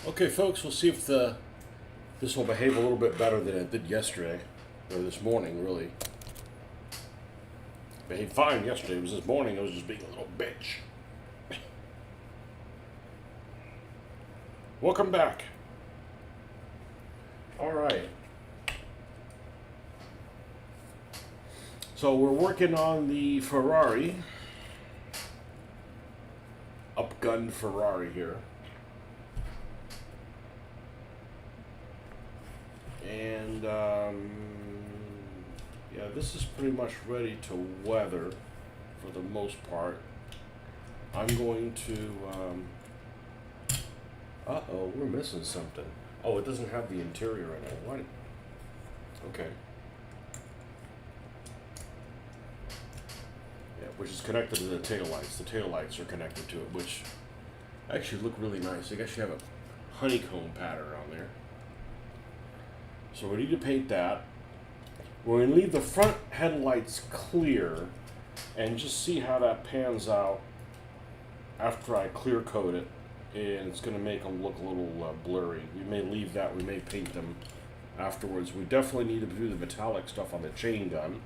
Okay, folks, we'll see if this will behave a little bit better than it did yesterday, or this morning, really. Behaved fine yesterday. It was this morning. I was just being a little bitch. Welcome back. All right. So we're working on the Ferrari, upgunned Ferrari here. And yeah, this is pretty much ready to weather for the most part. I'm going to, uh-oh, we're missing something. Oh, it doesn't have the interior in it. What? Okay. Yeah, which is connected to the taillights. The taillights are connected to it, which actually look really nice. They actually have a honeycomb pattern on there. So we need to paint that. We're going to leave the front headlights clear and just see how that pans out after I clear coat it. And it's going to make them look a little blurry. We may leave that, we may paint them afterwards. We definitely need to do the metallic stuff on the chain gun.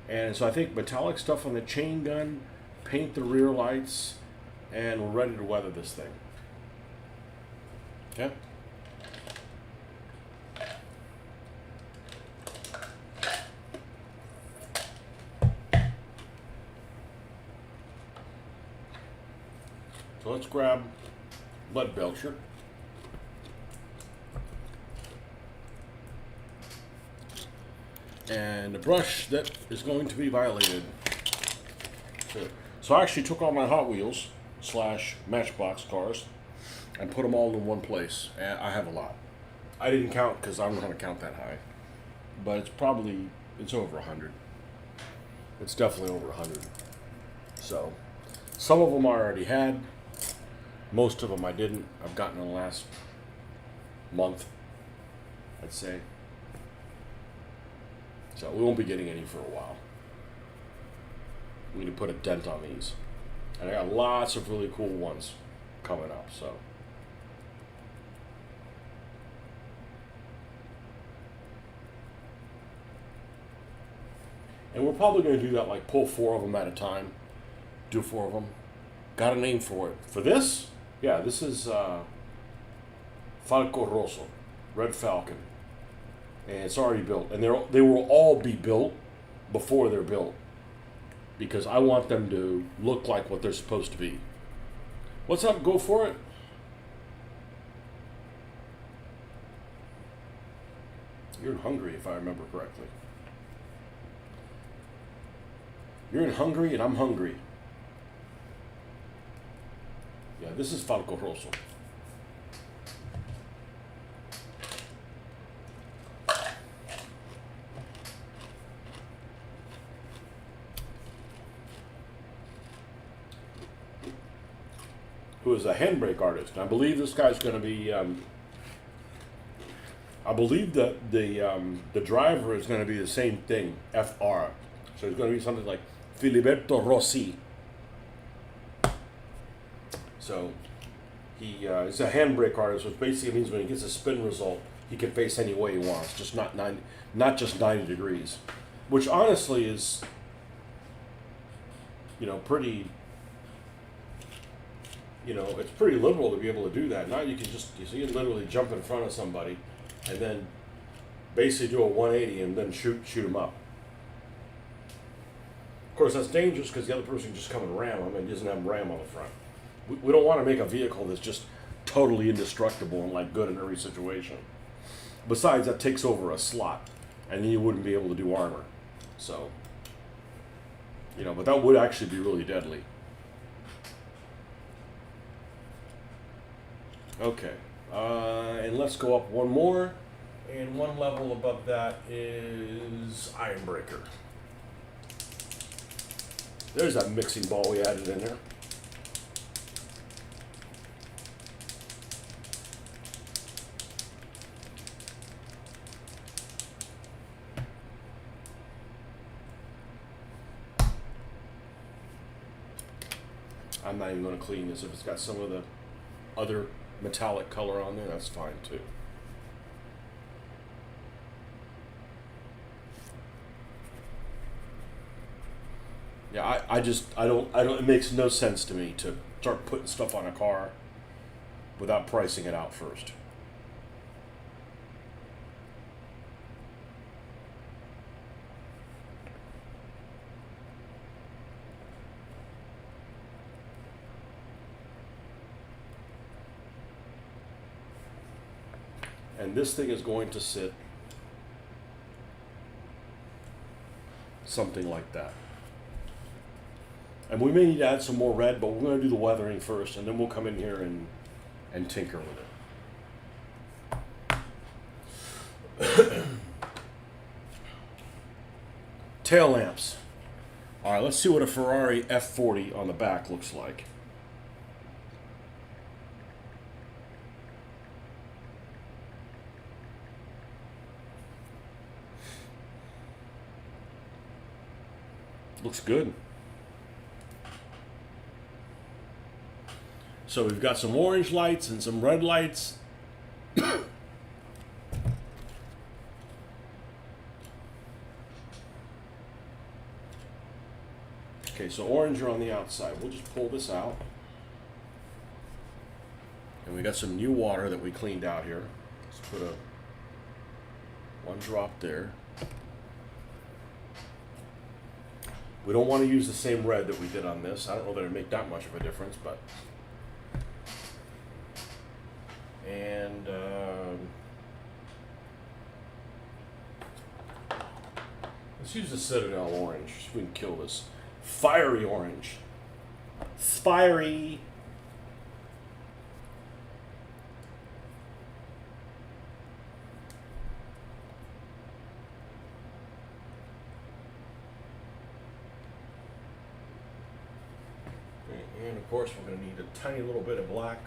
And so I think metallic stuff on the chain gun, paint the rear lights, and we're ready to weather this thing. Okay? So let's grab lead belcher. And the brush that is going to be violated. So I actually took all my Hot Wheels / Matchbox cars and put them all in one place. And I have a lot. I didn't count because I don't know how to count that high. But it's over 100. It's definitely over 100. So some of them I already had. Most of them I didn't. I've gotten in the last month, I'd say. So we won't be getting any for a while. We need to put a dent on these. And I got lots of really cool ones coming up, so. And we're probably going to do that, like pull 4 of them at a time. Do 4 of them. Got a name for it. For this? Yeah, this is Falco Rosso, Red Falcon. And it's already built. And they will all be built before they're built. Because I want them to look like what they're supposed to be. What's up? Go for it. You're in Hungary, if I remember correctly. You're in Hungary, and I'm hungry. Yeah, this is Falco Rosso. Who is a handbrake artist. And I believe this guy's going to be. I believe that the driver is going to be the same thing, FR. So it's going to be something like Filiberto Rossi. So he's a handbrake artist, which basically means when he gets a spin result, he can face any way he wants, just not just 90 degrees, which honestly is, pretty. It's pretty liberal to be able to do that. Now you can you can literally jump in front of somebody, and then basically do a 180 and then shoot them up. Of course, that's dangerous because the other person can just come and ram them and doesn't have ram on the front. We don't want to make a vehicle that's just totally indestructible and like good in every situation. Besides, that takes over a slot, and then you wouldn't be able to do armor. So, but that would actually be really deadly. Okay, and let's go up one more, and one level above that is Ironbreaker. There's that mixing ball we added in there. I'm not even going to clean this if it's got some of the other metallic color on there, that's fine too. Yeah, I don't, it makes no sense to me to start putting stuff on a car without pricing it out first. And this thing is going to sit something like that. And we may need to add some more red, but we're going to do the weathering first, and then we'll come in here and tinker with it. Tail lamps. All right, let's see what a Ferrari F40 on the back looks like. Looks good. So we've got some orange lights and some red lights. Okay, so orange are on the outside. We'll just pull this out. And we got some new water that we cleaned out here. Let's put one drop there. We don't want to use the same red that we did on this. I don't know that it'd make that much of a difference, but. And let's use the Citadel orange so we can kill this. Fiery orange. Fiery. And of course we're going to need a tiny little bit of black.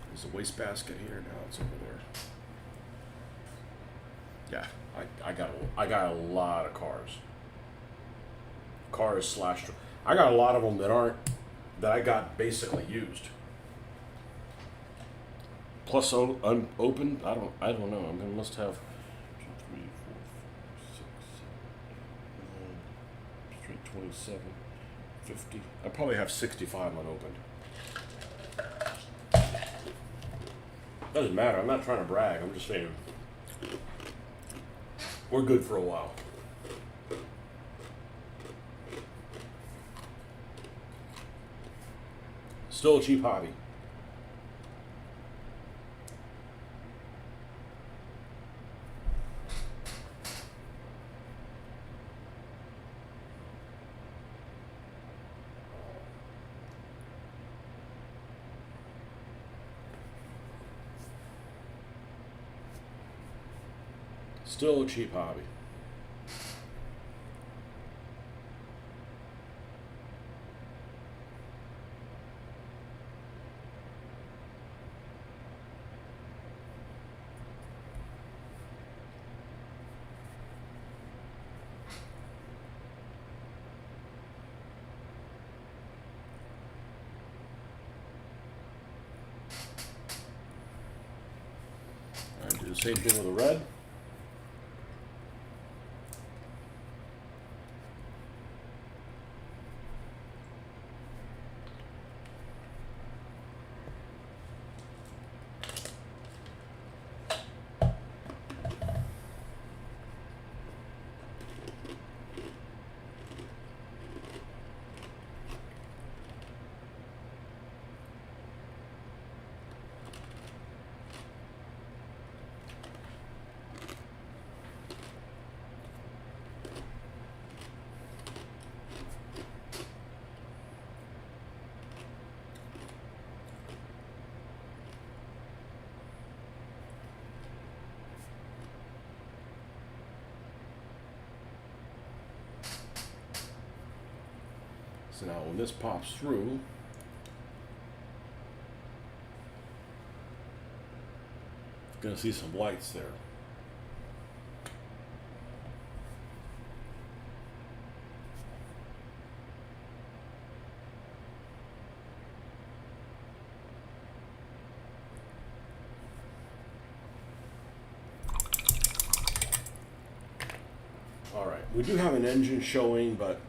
There's a wastebasket here. Now it's over there. Yeah, I got a lot of cars. I got a lot of them that I got basically used. Plus unopened. I don't know. I must have 2, 3, 4, 5, 6, 7, 8, 9, 27, 50. I probably have 65 unopened. Doesn't matter. I'm not trying to brag. I'm just saying we're good for a while. Still a cheap hobby. Still a cheap hobby. All right, do the same thing with the red. So now when this pops through, Gonna see some lights there. All right, we do have an engine showing, but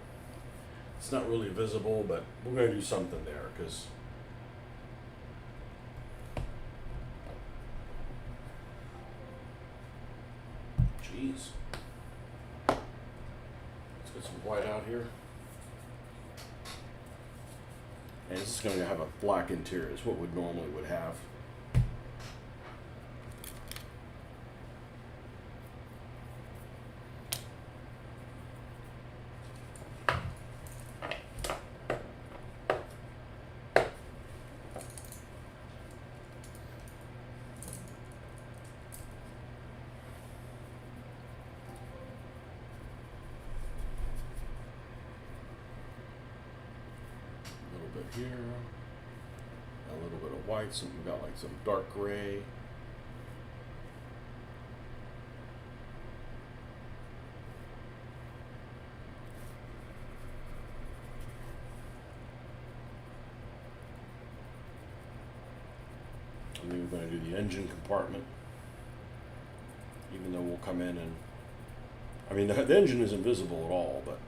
it's not really visible, but we're gonna do something there because geez. Let's get some white out here. And this is going to have a black interior. It's what we normally would have. Here, a little bit of white, so we got like some dark gray. And then we're going to do the engine compartment, even though we'll come in and, I mean, the engine isn't visible at all, but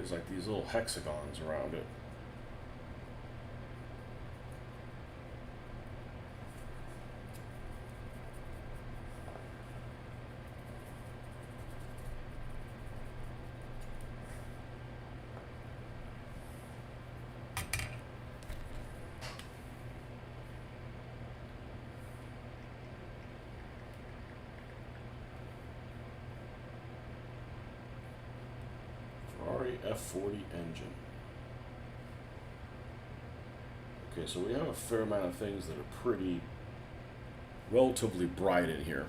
there's like these little hexagons around it. F40 engine. Okay, so we have a fair amount of things that are pretty relatively bright in here.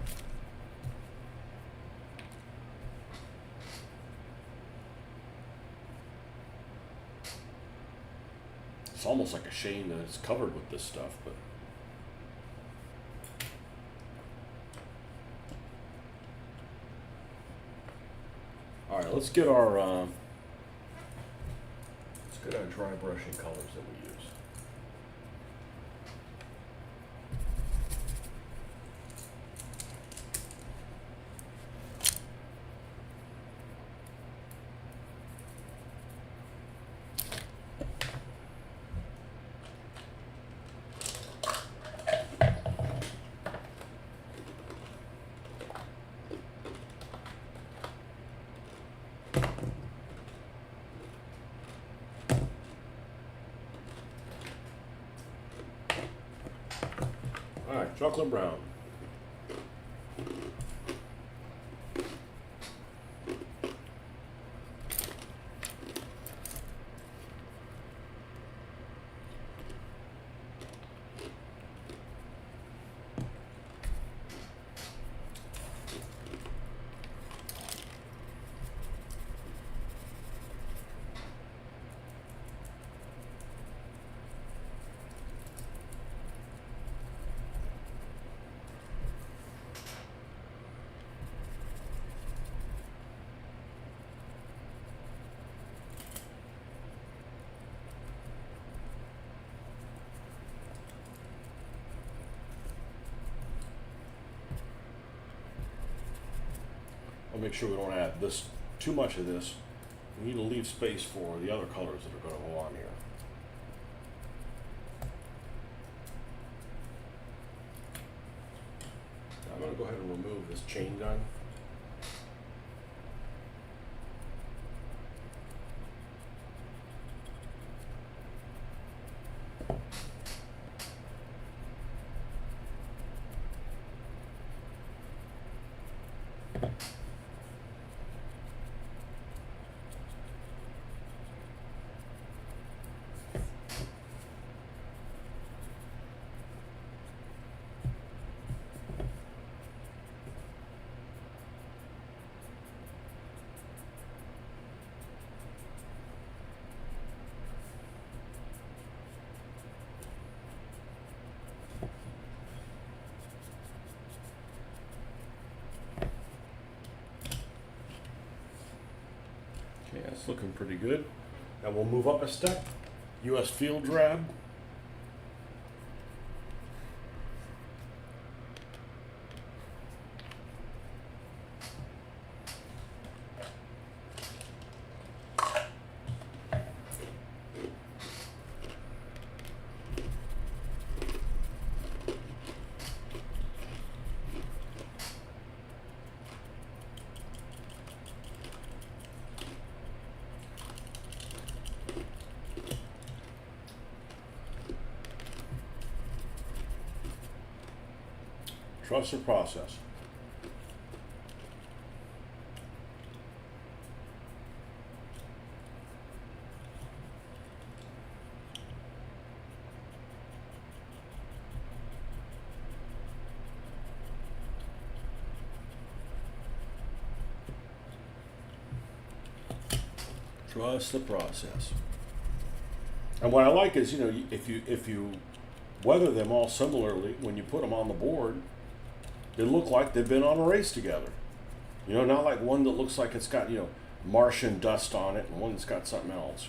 It's almost like a shame that it's covered with this stuff, but all right, let's get our dry brushing colors that we use. All right, chocolate brown. I'll make sure we don't add this too much of this. We need to leave space for the other colors that are going to go on here. Now I'm going to go ahead and remove this chain gun. Okay, that's looking pretty good. Now we'll move up a step. US field drab. Trust the process. Trust the process. And what I like is, if you weather them all similarly, when you put them on the board, they look like they've been on a race together. Not like one that looks like it's got, Martian dust on it and one that's got something else,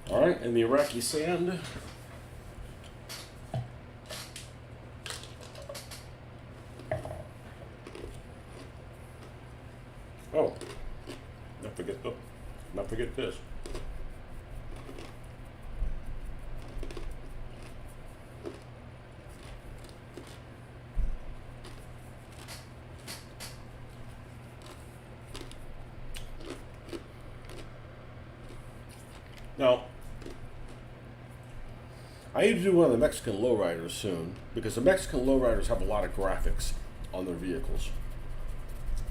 All right, and the Iraqi sand. Oh, not forget this. Now, I need to do one of the Mexican lowriders soon, because the Mexican lowriders have a lot of graphics on their vehicles.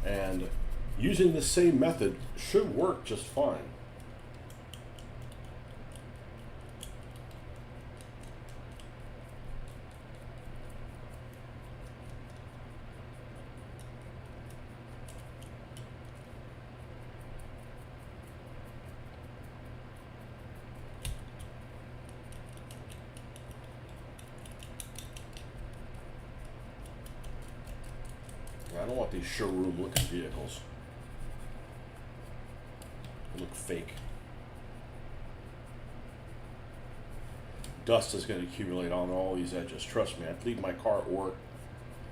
And using the same method should work just fine. I don't want these showroom looking vehicles. They look fake. Dust is going to accumulate on all these edges. Trust me, I'd leave my car at work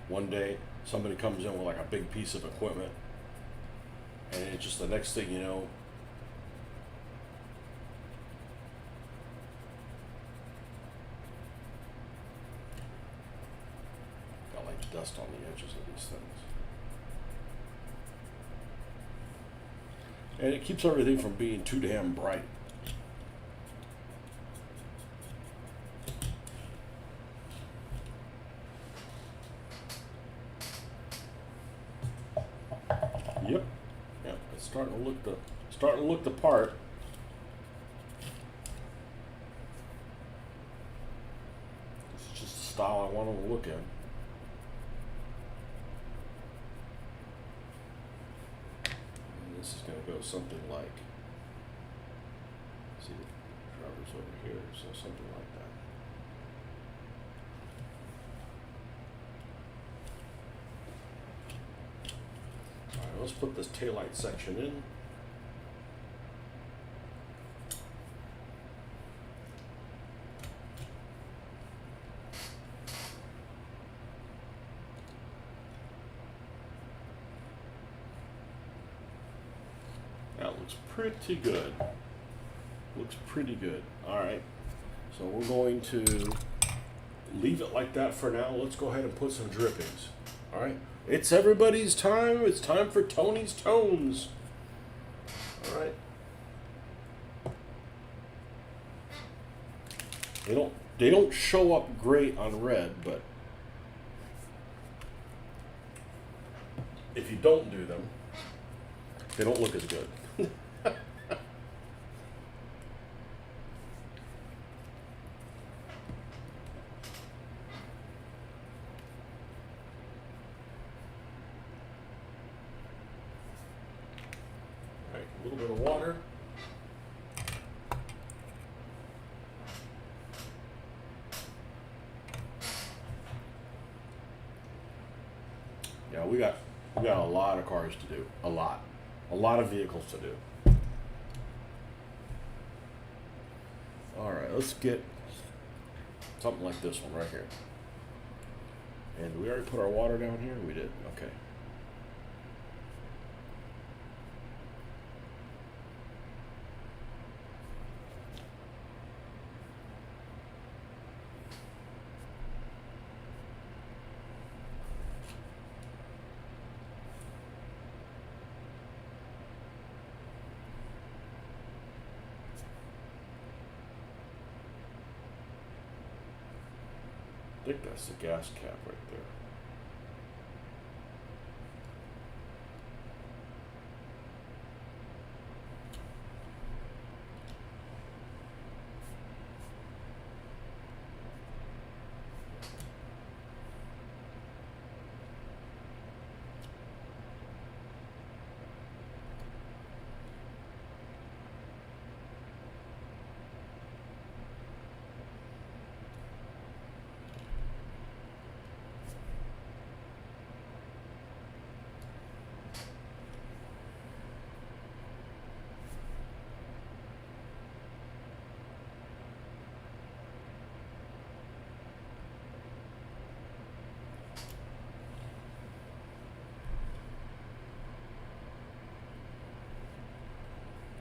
one day, somebody comes in with like a big piece of equipment, and it's just the next thing you know, got like dust on the edges of these things. And it keeps everything from being too damn bright. Yep. Yep. It's starting to look the part. It's just the style I want them to look in. This is going to go something like, see the driver's over here, so something like that. All right, let's put this taillight section in. pretty good. Looks pretty good. All right. So we're going to leave it like that for now. Let's go ahead and put some drippings. All right. It's everybody's time. It's time for Tony's Tones. All right. They don't show up great on red, but if you don't do them, they don't look as good. A little bit of water. Yeah, we got a lot of cars to do. A lot of vehicles to do. All right, let's get something like this one right here. And we already put our water down here? We did. Okay. I think that's the gas cap right there.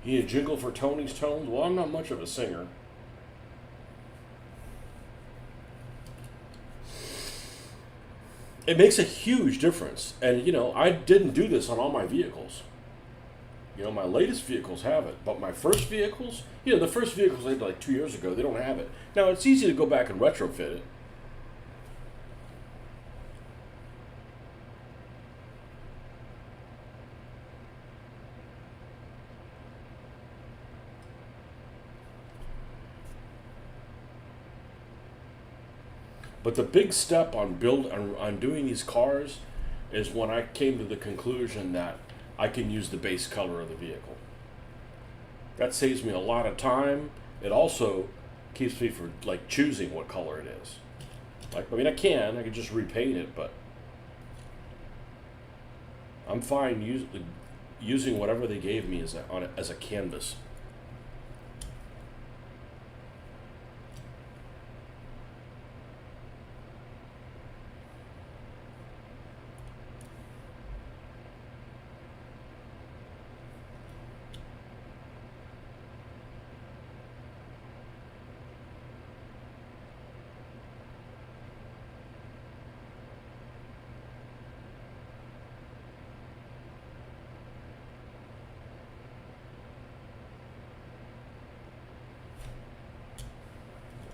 You need a jingle for Tony's Tones? Well, I'm not much of a singer. It makes a huge difference. And, you know, I didn't do this on all my vehicles. You know, my latest vehicles have it. But my first vehicles, you know, the first vehicles I did like 2 years ago, they don't have it. Now, it's easy to go back and retrofit it. But the big step on doing these cars is when I came to the conclusion that I can use the base color of the vehicle. That saves me a lot of time. It also keeps me from like choosing what color it is. Like, I mean, I can just repaint it, but I'm fine using whatever they gave me as a canvas.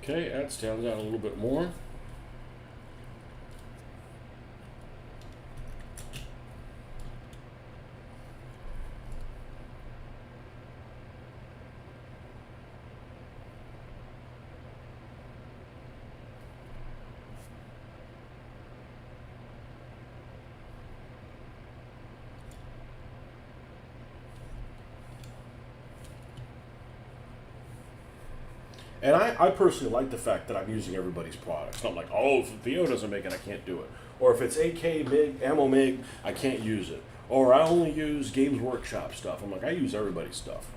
Okay, that stands out a little bit more. And I personally like the fact that I'm using everybody's products. It's not like, oh, if VO doesn't make it, I can't do it. Or if it's AK, MIG, Ammo MIG, I can't use it. Or I only use Games Workshop stuff. I'm like, I use everybody's stuff.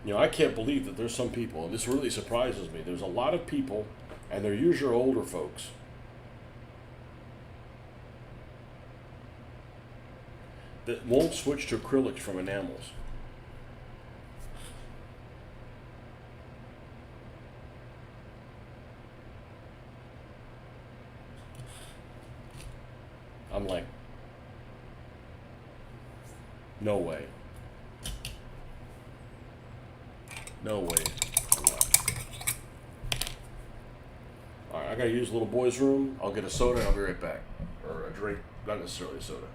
You know, I can't believe that there's some people, and this really surprises me. There's a lot of people, and they're usually older folks, that won't switch to acrylics from enamels. I'm like, no way. No way. I'm not. All right, I gotta use the little boy's room. I'll get a soda and I'll be right back. Or a drink, not necessarily a soda.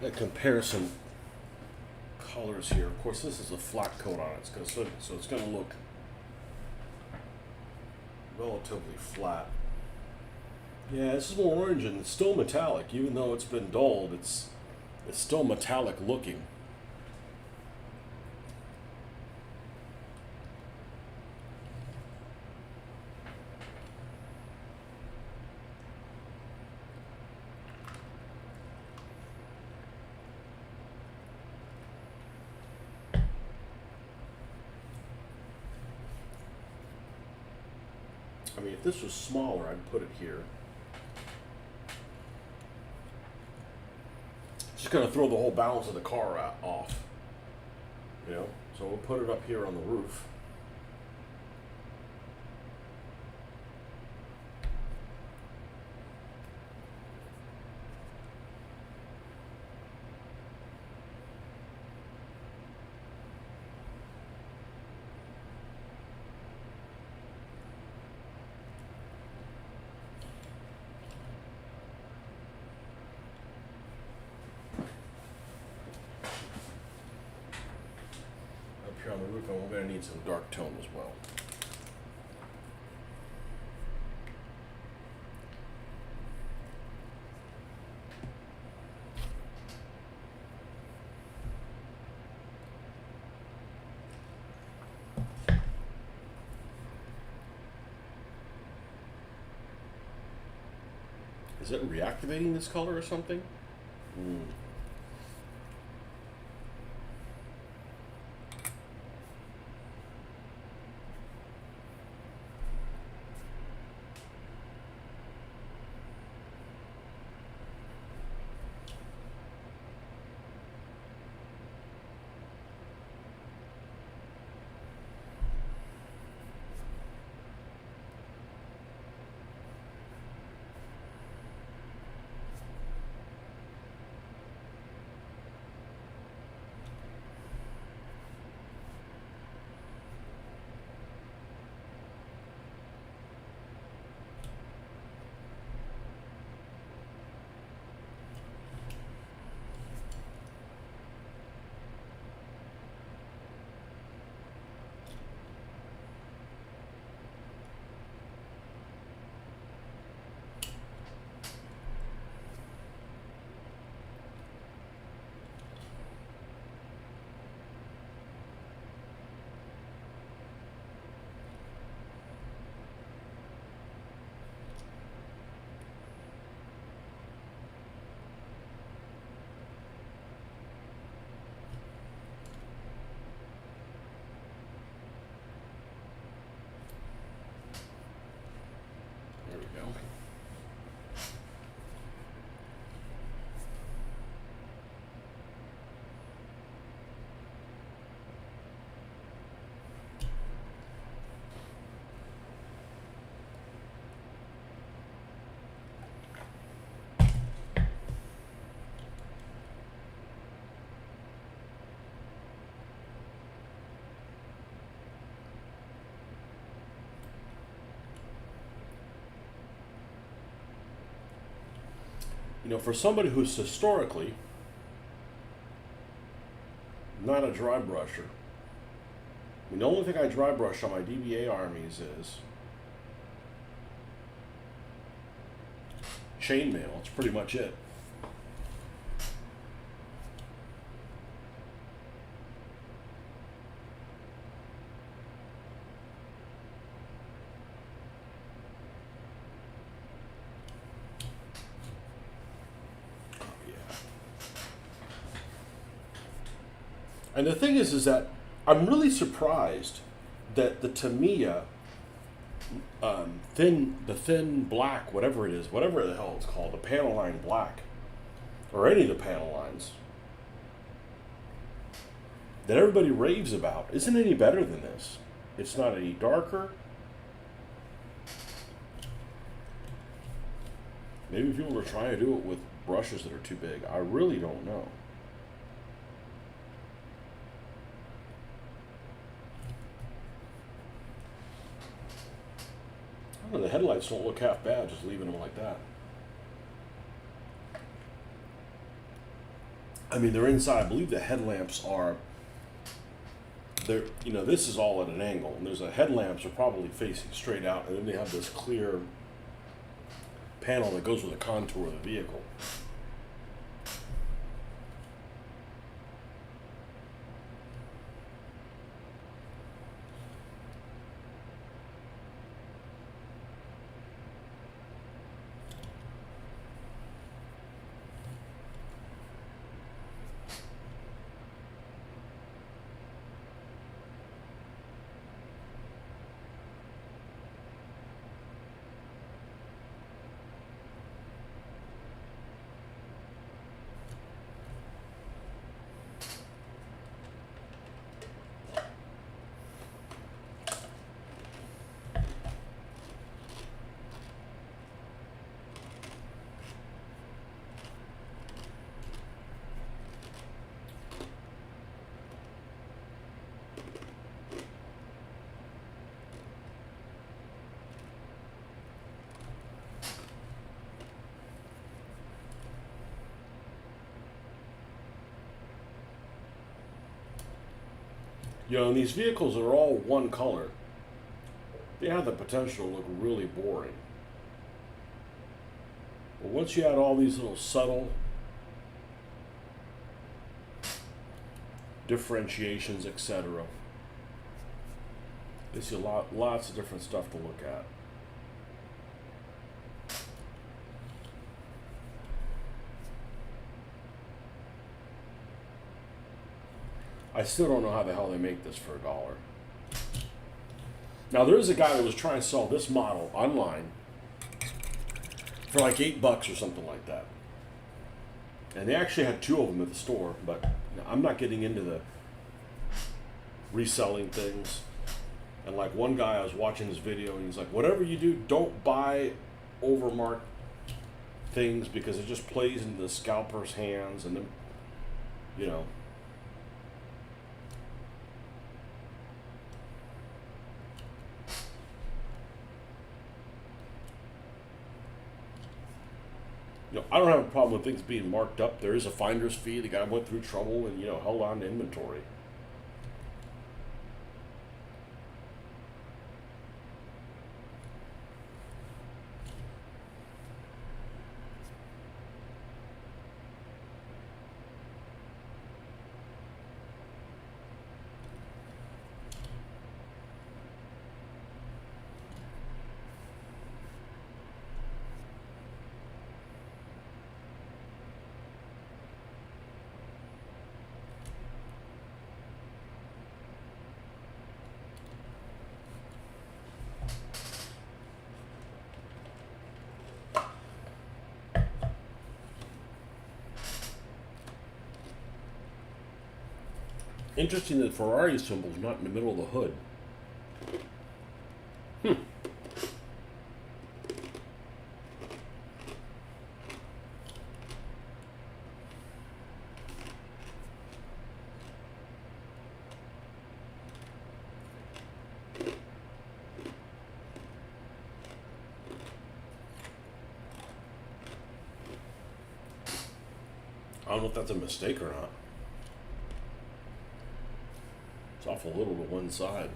That comparison colors here. Of course, this is a flat coat on it, so it's going to look relatively flat. Yeah, this is more orange and it's still metallic, even though it's been dulled. It's still metallic looking. I mean, if this was smaller, I'd put it here. Just gonna throw the whole balance of the car off, you know. So we'll put it up here on the roof. Up here on the roof, and we're gonna need some dark tone as well. Is it reactivating this color or something? You know, for somebody who's historically not a dry brusher, I mean, the only thing I dry brush on my DBA armies is chainmail. That's pretty much it. And the thing is that I'm really surprised that the Tamiya the thin black, whatever it is, whatever the hell it's called, the panel line black, or any of the panel lines that everybody raves about, isn't any better than this. It's not any darker. Maybe people are trying to do it with brushes that are too big. I really don't know. I don't know, the headlights don't look half bad, just leaving them like that. I mean, they're inside. I believe the headlamps are, they're, you know, this is all at an angle, and there's headlamps are probably facing straight out, and then they have this clear panel that goes with the contour of the vehicle. You know, and these vehicles that are all one color, they have the potential to look really boring. But once you add all these little subtle differentiations, etc., you see lots of different stuff to look at. I still don't know how the hell they make this for $1. Now, there is a guy that was trying to sell this model online for like $8 or something like that. And they actually had 2 of them at the store, but you know, I'm not getting into the reselling things. And like one guy, I was watching this video, and he's like, whatever you do, don't buy overmarked things because it just plays into the scalper's hands, and then, you know. You know, I don't have a problem with things being marked up. There is a finder's fee. The guy went through trouble and, you know, held on to inventory. Interesting that Ferrari symbol's not in the middle of the hood. don't know if that's a mistake or not. It's off a little to one side.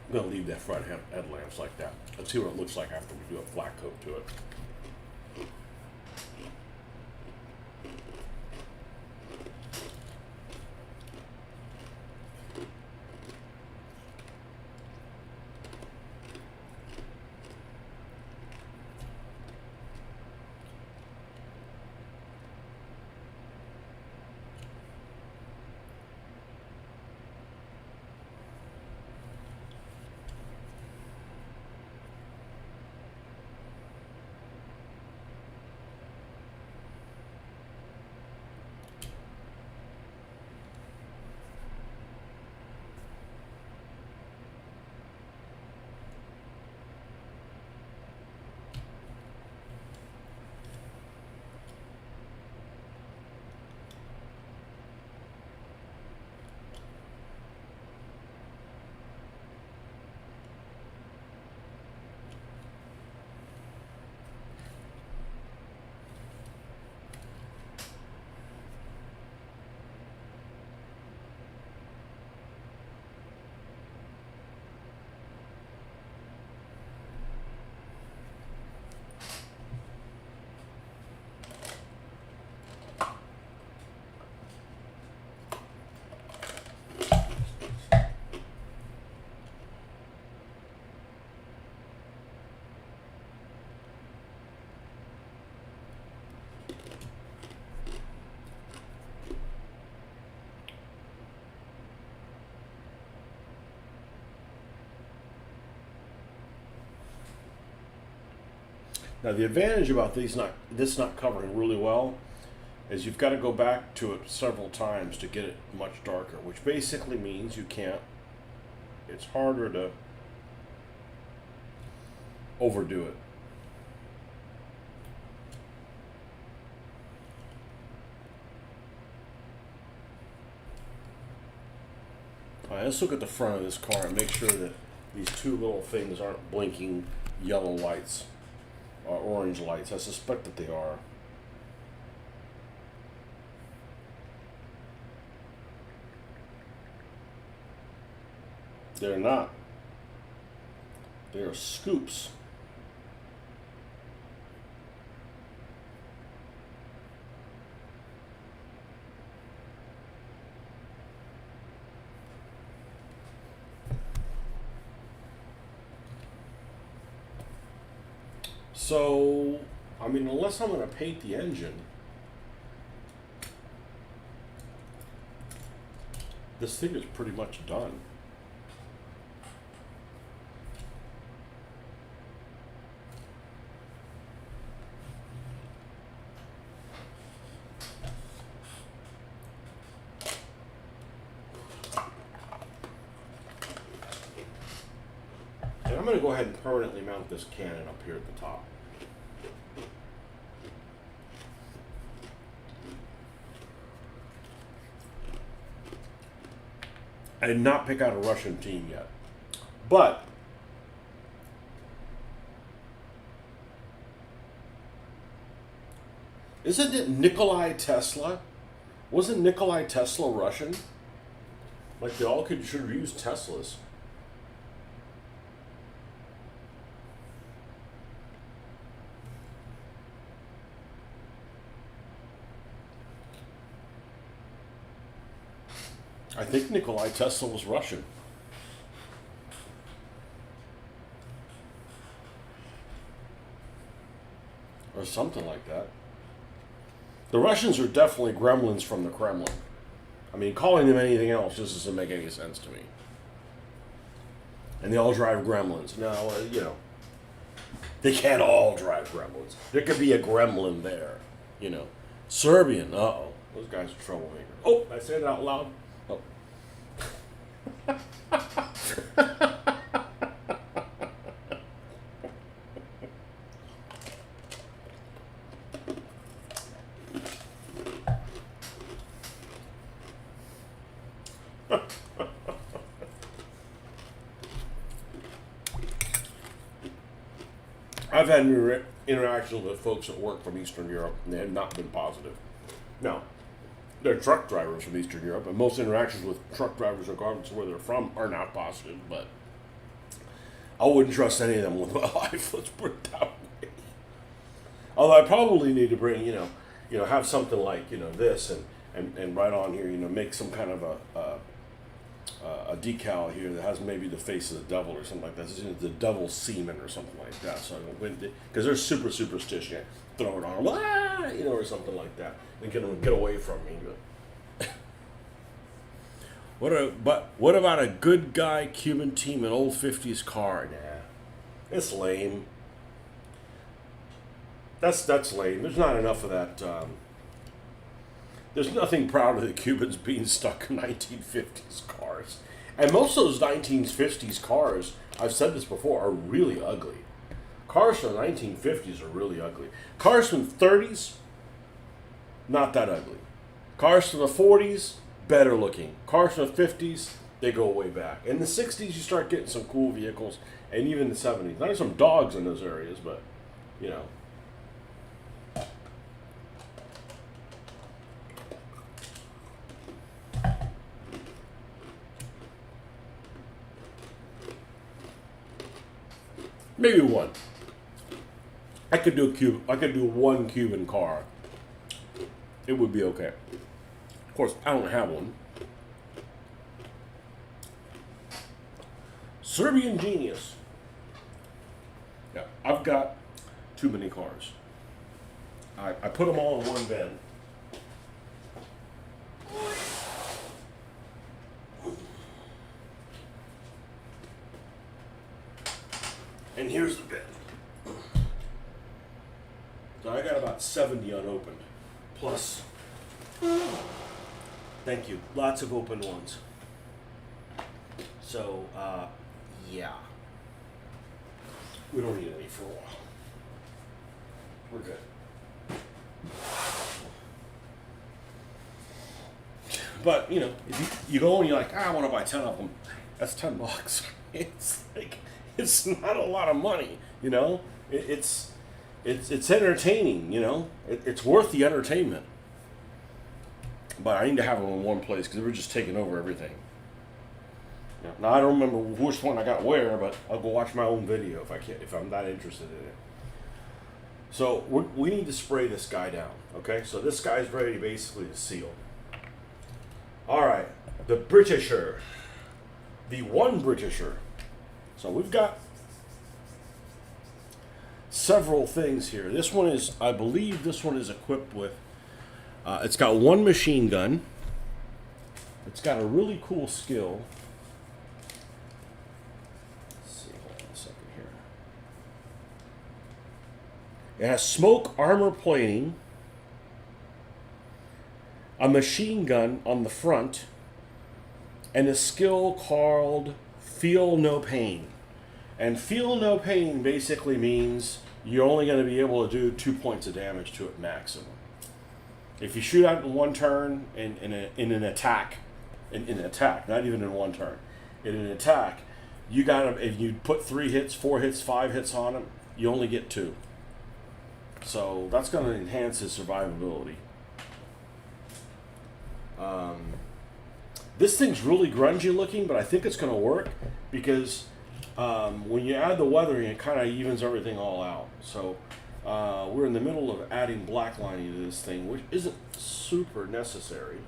I'm going to leave that front headlamps like that. Let's see what it looks like after we do a flat coat to it. Now the advantage about this not covering really well is you've got to go back to it several times to get it much darker, which basically means you can't, it's harder to overdo it. All right, let's look at the front of this car and make sure that these two little things aren't blinking yellow lights or orange lights. I suspect that they are. They're not. They are scoops. So, I mean, unless I'm going to paint the engine, this thing is pretty much done. And I'm going to go ahead and permanently mount this cannon up here at the top. I did not pick out a Russian team yet, but isn't it Nikolai Tesla? Wasn't Nikolai Tesla Russian? Like they all should use Teslas. I think Nikolai Tesla was Russian. Or something like that. The Russians are definitely gremlins from the Kremlin. I mean, calling them anything else just doesn't make any sense to me. And they all drive gremlins. No, you know, they can't all drive gremlins. There could be a gremlin there, you know. Serbian, uh-oh. Those guys are troublemakers. Oh, I said it out loud. Oh. I've had interactions with folks at work from Eastern Europe, and they have not been positive. Now, they're truck drivers from Eastern Europe, and most interactions with truck drivers, regardless of where they're from, are not positive. But I wouldn't trust any of them with my life. Let's put it that way. Although I probably need to bring, have something like, this, and right on here, make some kind of a decal here that has maybe the face of the devil or something like that. It's the devil's semen or something like that. So because they're super superstitious, throw it on them, or something like that, and get away from me. But what about a good guy Cuban team, an old '50s car? Nah, it's lame. That's lame. There's not enough of that. There's nothing prouder than Cubans being stuck in 1950s cars. And most of those 1950s cars, I've said this before, are really ugly. Cars from the 1950s are really ugly. Cars from the 30s, not that ugly. Cars from the 40s, better looking. Cars from the 50s, they go way back. In the 60s, you start getting some cool vehicles, and even the 70s. There's some dogs in those areas, but, maybe one. I could do one Cuban car. It would be okay. Of course, I don't have one. Serbian genius. Yeah, I've got too many cars. I put them all in one bin. And here's the bin. So I got about 70 unopened. Plus, thank you, lots of open ones. So, yeah. We don't need any for a while. We're good. But, if you go and you're like, I want to buy 10 of them, that's $10. It's like, it's not a lot of money, It's entertaining, It's worth the entertainment. But I need to have them in one place because they were just taking over everything. Now I don't remember which one I got where, but I'll go watch my own video if I'm not interested in it. So we need to spray this guy down, okay? So this guy's ready basically to seal. All right, the Britisher, the one Britisher. So we've got several things here. This one is, I believe this one is equipped with, it's got one machine gun. It's got a really cool skill. Let's see, hold on a second here. It has smoke armor plating, a machine gun on the front, and a skill called Feel No Pain. And Feel No Pain basically means you're only going to be able to do 2 points of damage to it maximum. If you shoot out in one turn in an attack, not even in one turn, in an attack, you got to, if you put 3 hits, 4 hits, 5 hits on him, you only get 2. So that's going to enhance his survivability. This thing's really grungy looking, but I think it's going to work because when you add the weathering, it kind of evens everything all out. So we're in the middle of adding blacklining to this thing, which isn't super necessary.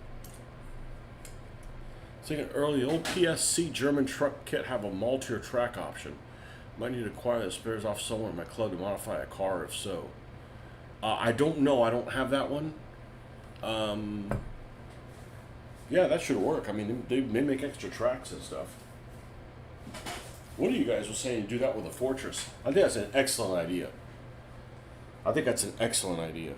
Thinking early, old PSC German truck kit have a multi or track option. Might need to acquire the spares off somewhere in my club to modify a car, if so. I don't know. I don't have that one. Yeah, that should work. I mean, they make extra tracks and stuff. One of you guys was saying do that with a Fortress. I think that's an excellent idea. I think that's an excellent idea.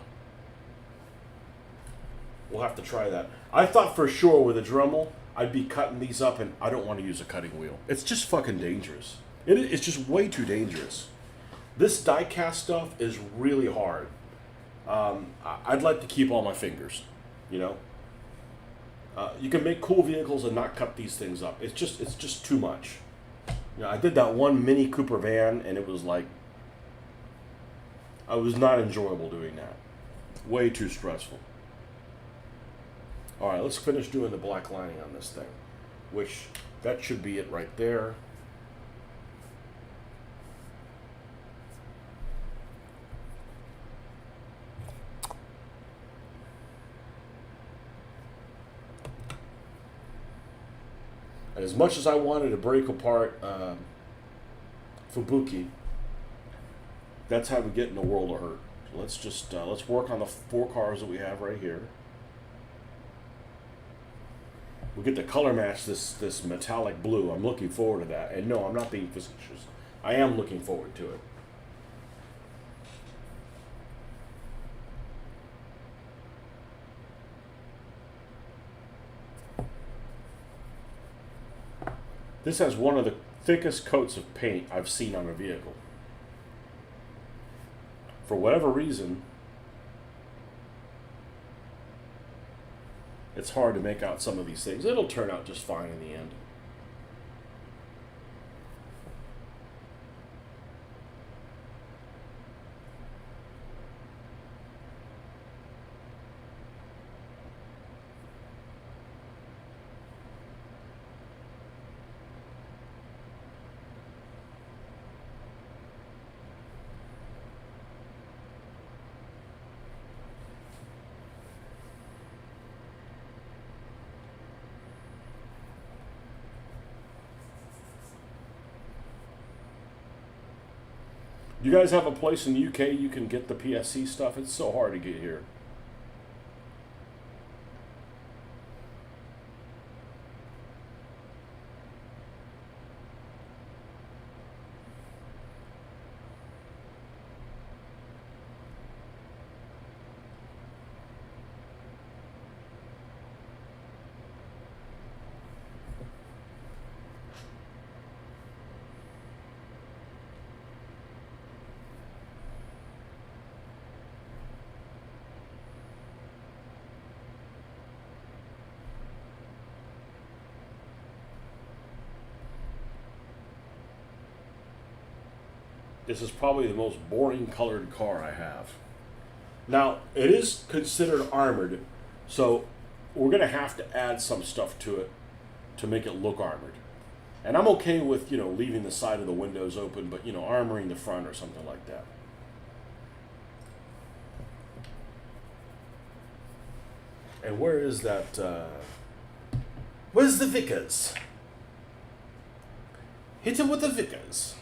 We'll have to try that. I thought for sure with a Dremel, I'd be cutting these up, and I don't want to use a cutting wheel. It's just fucking dangerous. It's just way too dangerous. This die-cast stuff is really hard. I'd like to keep all my fingers, you know? You can make cool vehicles and not cut these things up. It's just too much. You know, I did that one Mini Cooper van, and it was like, I was not enjoyable doing that. Way too stressful. All right, let's finish doing the black lining on this thing, which that should be it right there. And as much as I wanted to break apart Fubuki, that's how we get in a world of hurt. Let's just let's work on the 4 cars that we have right here. We get to color match this metallic blue. I'm looking forward to that. And no, I'm not being facetious. I am looking forward to it. This has one of the thickest coats of paint I've seen on a vehicle. For whatever reason, it's hard to make out some of these things. It'll turn out just fine in the end. You guys have a place in the UK you can get the PSC stuff? It's so hard to get here. This is probably the most boring colored car I have. Now, it is considered armored, so we're going to have to add some stuff to it to make it look armored. And I'm okay with, you know, leaving the side of the windows open, but, you know, armoring the front or something like that. And where is that, where's the Vickers? Hit him with the Vickers.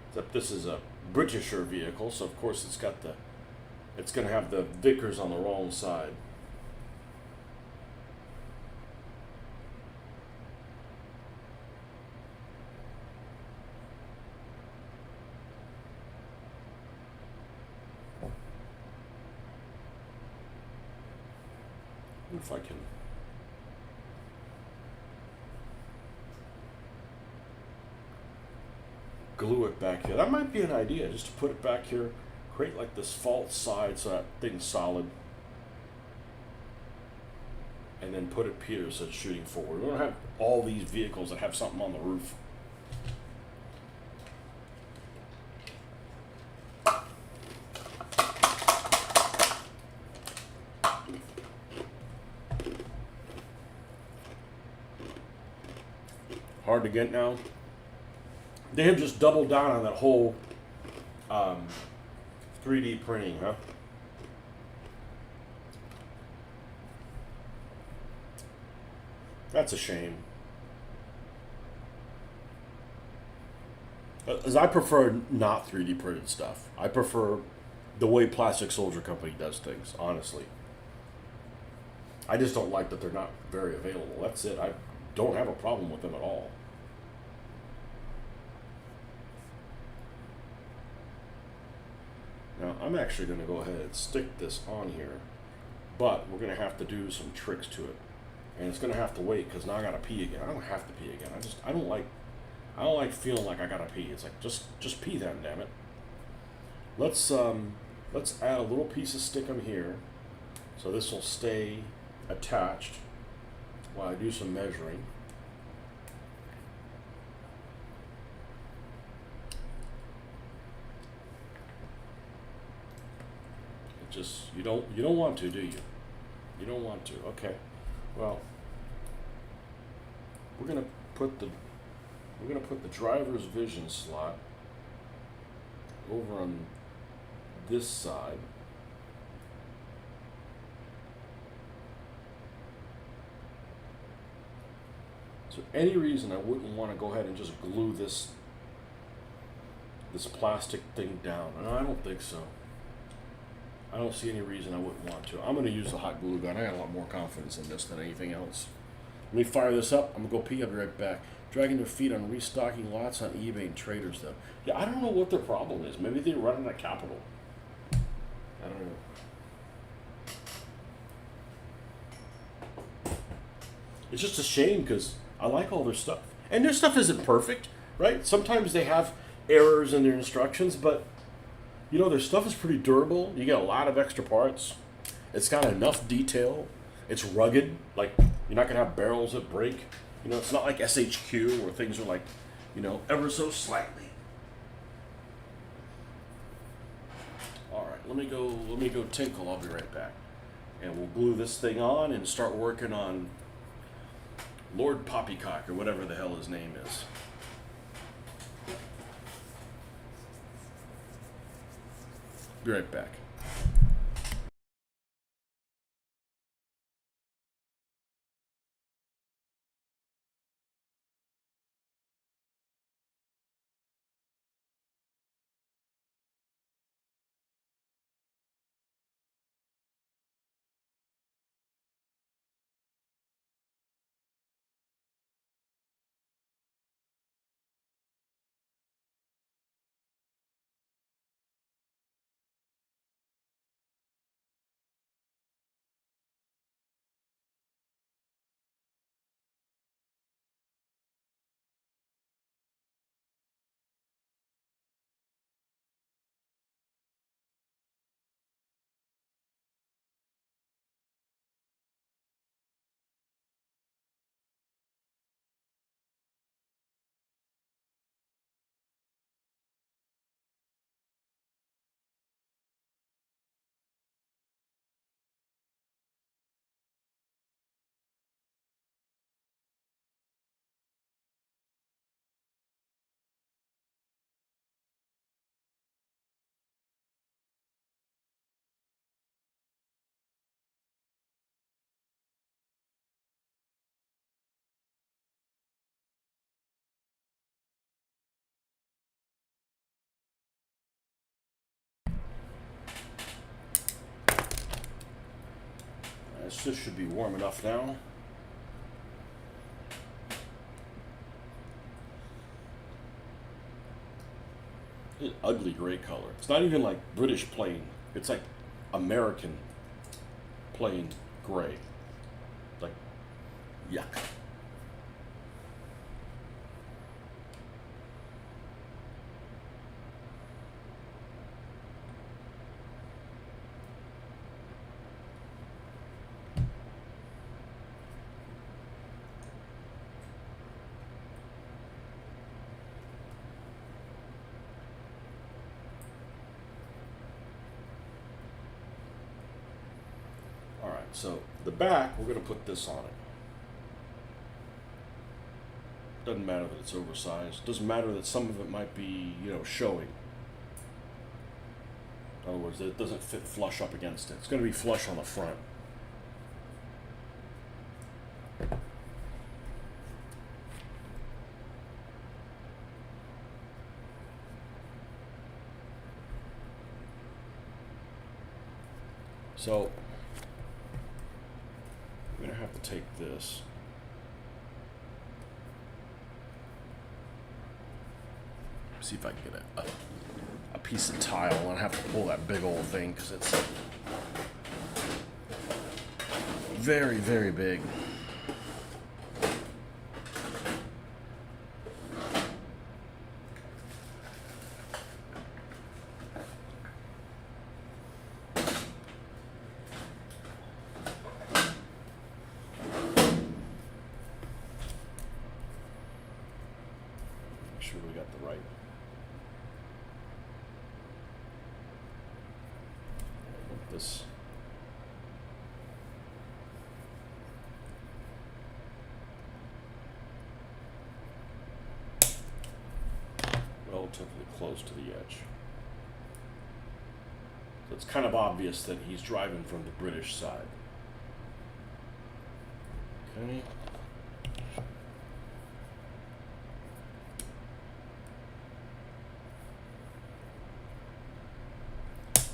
Except this is a Britisher vehicle, so of course it's going to have the Vickers on the wrong side. If I can glue it back here. That might be an idea, just to put it back here, create like this false side so that thing's solid, and then put it here so it's shooting forward. We don't have all these vehicles that have something on the roof. Hard to get now. They have just doubled down on that whole 3D printing, huh? That's a shame. As I prefer not 3D printed stuff. I prefer the way Plastic Soldier Company does things, honestly. I just don't like that they're not very available. That's it. I don't have a problem with them at all. Now, I'm actually going to go ahead and stick this on here, but we're going to have to do some tricks to it. And it's going to have to wait because now I got to pee again. I don't have to pee again. I don't like feeling like I got to pee. It's like just pee then, damn it. Let's add a little piece of stickum here. So this will stay attached while I do some measuring. Just you don't want to, do you? You don't want to. Okay. Well, we're gonna put the driver's vision slot over on this side. Is there any reason I wouldn't want to go ahead and just glue this plastic thing down? No, I don't think so. I don't see any reason I wouldn't want to. I'm going to use the hot glue gun. I got a lot more confidence in this than anything else. Let me fire this up. I'm going to go pee. I'll be right back. Dragging their feet on restocking lots on eBay and traders, though. Yeah, I don't know what their problem is. Maybe they're running out of capital. I don't know. It's just a shame because I like all their stuff. And their stuff isn't perfect, right? Sometimes they have errors in their instructions, but you know, their stuff is pretty durable. You get a lot of extra parts. It's got enough detail. It's rugged. Like, you're not going to have barrels that break. You know, it's not like SHQ where things are like, you know, ever so slightly. All right, let me go tinkle. I'll be right back. And we'll glue this thing on and start working on Lord Poppycock or whatever the hell his name is. Be right back. This should be warm enough now. It's an ugly gray color. It's not even like British plain. It's like American plain gray. Like, yuck. So the back, we're going to put this on it. Doesn't matter that it's oversized. Doesn't matter that some of it might be, you know, showing. In other words, it doesn't fit flush up against it. It's going to be flush on the front. So I'm gonna have to take this. See if I can get a piece of tile, and I have to pull that big old thing because it's very, very big. Make sure we got the right. This. Relatively close to the edge. So it's kind of obvious that he's driving from the British side. Okay.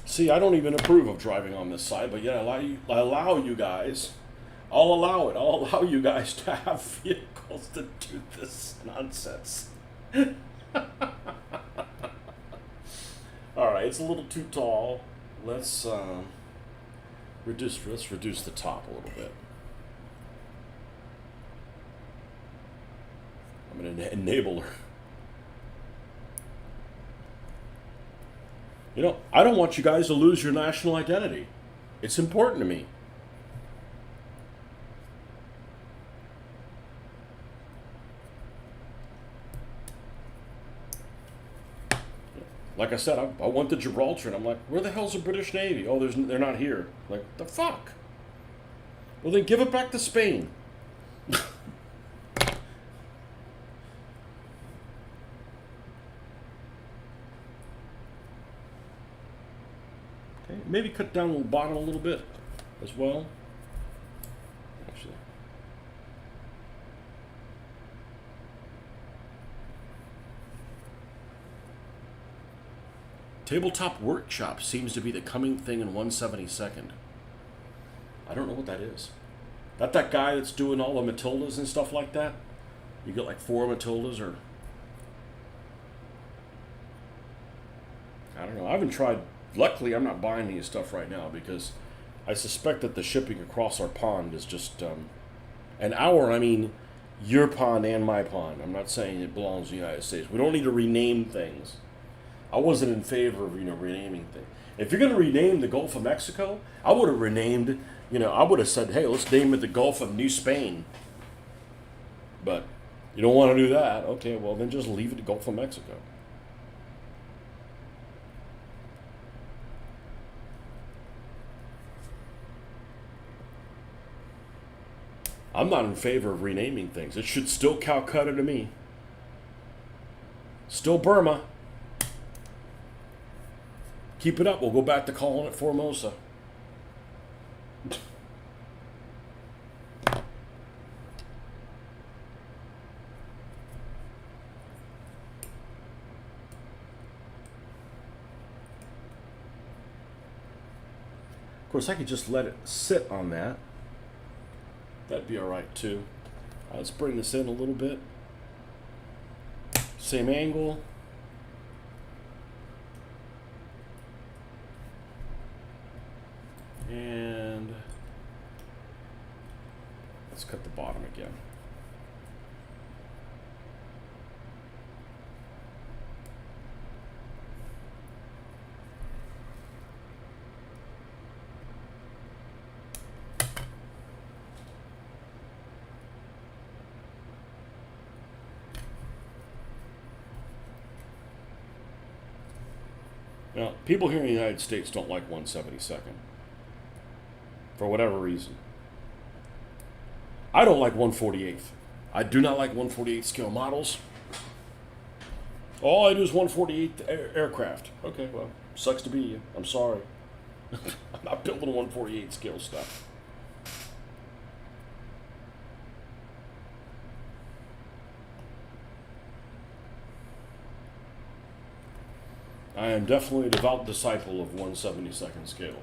See, I don't even approve of driving on this side, but yet I allow you guys. I'll allow it. I'll allow you guys to have vehicles that do this nonsense. All right, it's a little too tall. Let's reduce the top a little bit. I'm an enabler. You know, I don't want you guys to lose your national identity. It's important to me. Like I said, I went to Gibraltar, and I'm like, where the hell's the British Navy? Oh, they're not here. Like, the fuck? Well, then give it back to Spain. Okay, maybe cut down the bottom a little bit as well. Actually. Tabletop Workshop seems to be the coming thing in 1/72. I don't know what that is. That guy that's doing all the Matildas and stuff like that? You get like 4 Matildas, or I don't know. I haven't tried. Luckily, I'm not buying any stuff right now because I suspect that the shipping across our pond is just an hour. I mean, your pond and my pond. I'm not saying it belongs to the United States. We don't need to rename things. I wasn't in favor of renaming things. If you're going to rename the Gulf of Mexico, I would have renamed. I would have said, hey, let's name it the Gulf of New Spain. But you don't want to do that. Okay, well then just leave it the Gulf of Mexico. I'm not in favor of renaming things. It should still Calcutta to me. Still Burma. Keep it up. We'll go back to calling it Formosa. Of course, I could just let it sit on that. That'd be all right too. Let's bring this in a little bit. Same angle. And let's cut the bottom again. Now, people here in the United States don't like 1/72. For whatever reason. I don't like 1/48. I do not like 1/48 scale models. All I do is 1/48 aircraft. Okay, well, sucks to be you. I'm sorry. I'm not building 1/48 scale stuff. I am definitely a devout disciple of 1/72 scale.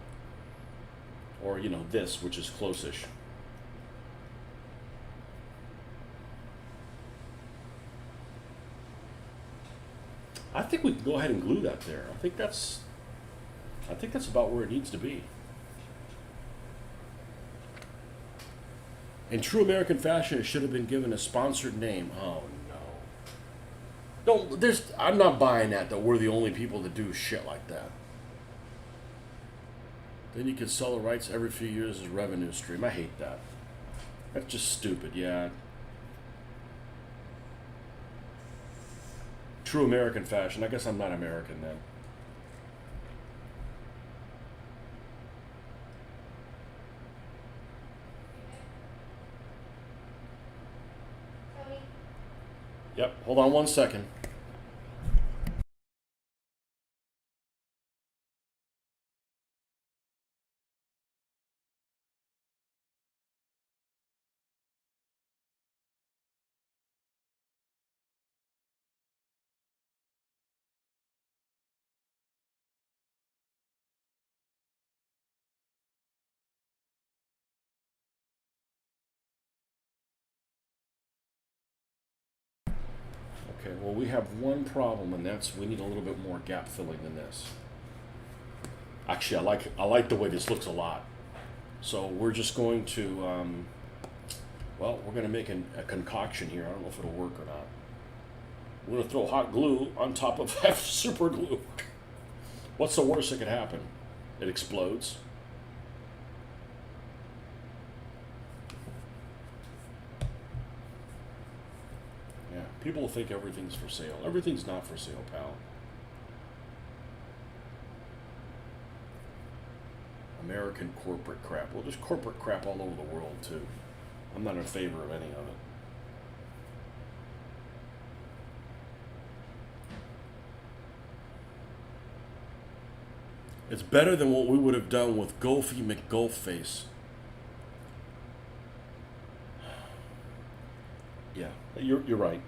or you know, this, which is close-ish. I think we can go ahead and glue that there. I think that's about where it needs to be. In true American fashion, it should have been given a sponsored name. Oh no. Don't there's I'm not buying that we're the only people that do shit like that. Then you can sell the rights every few years as a revenue stream. I hate that. That's just stupid, yeah. True American fashion. I guess I'm not American then. Yep, hold on 1 second. Okay, well we have one problem, and that's we need a little bit more gap filling than this. Actually, I like the way this looks a lot. So we're just going to, well, we're going to make a concoction here. I don't know if it'll work or not. We're going to throw hot glue on top of super glue. What's the worst that could happen? It explodes. Yeah, people think everything's for sale. Everything's not for sale, pal. American corporate crap. Well, there's corporate crap all over the world, too. I'm not in favor of any of it. It's better than what we would have done with Golfy McGolfface. Yeah, you're right.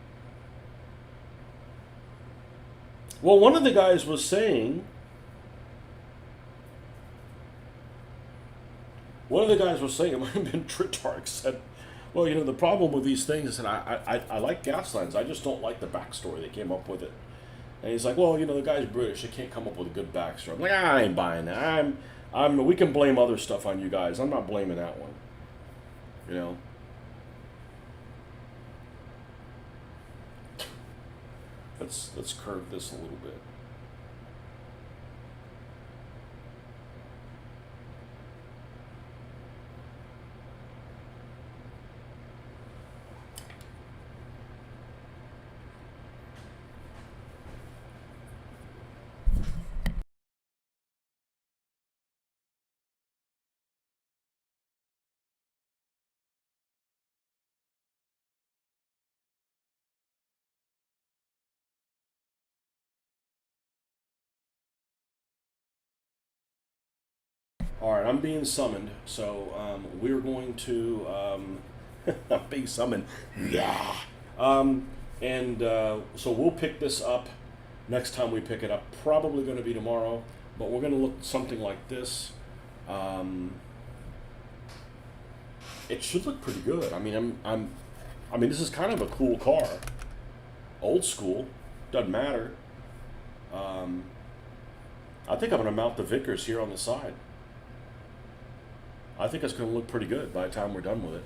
Well, one of the guys was saying, it might have been Tritarch, said, well, you know, the problem with these things is that I like Gaslands. I just don't like the backstory they came up with it. And he's like, well, you know, the guy's British. They can't come up with a good backstory. I'm like, I ain't buying that. We can blame other stuff on you guys. I'm not blaming that one. You know? Let's curve this a little bit. All right, I'm being summoned, so we're going to. I'm being summoned. Yeah. And so we'll pick this up next time we pick it up. Probably going to be tomorrow, but we're going to look something like this. It should look pretty good. I mean, I mean, this is kind of a cool car. Old school, doesn't matter. I think I'm going to mount the Vickers here on the side. I think it's going to look pretty good by the time we're done with it.